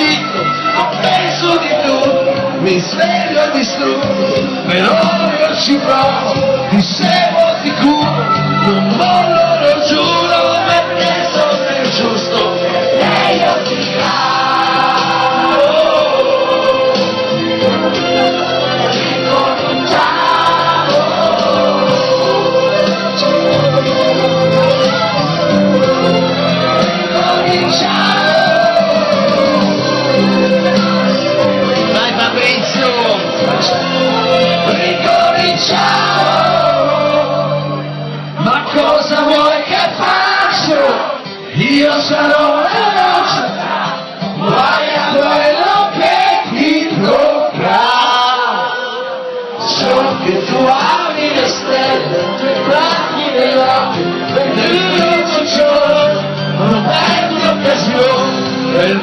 zitto, non penso di più, mi sveglio e distrutto, però io ci provo, ti seguo sicuro, non mollo, lo giuro, perché sono nel giusto, lei io ti amo. Vai Fabrizio, ricominciamo, ma cosa vuoi che faccio? Io sarò la nostra, vai a quello che ti tocca. So che tu ami le stelle, guardi nei occhi, per il giorno, non perdi occasione, per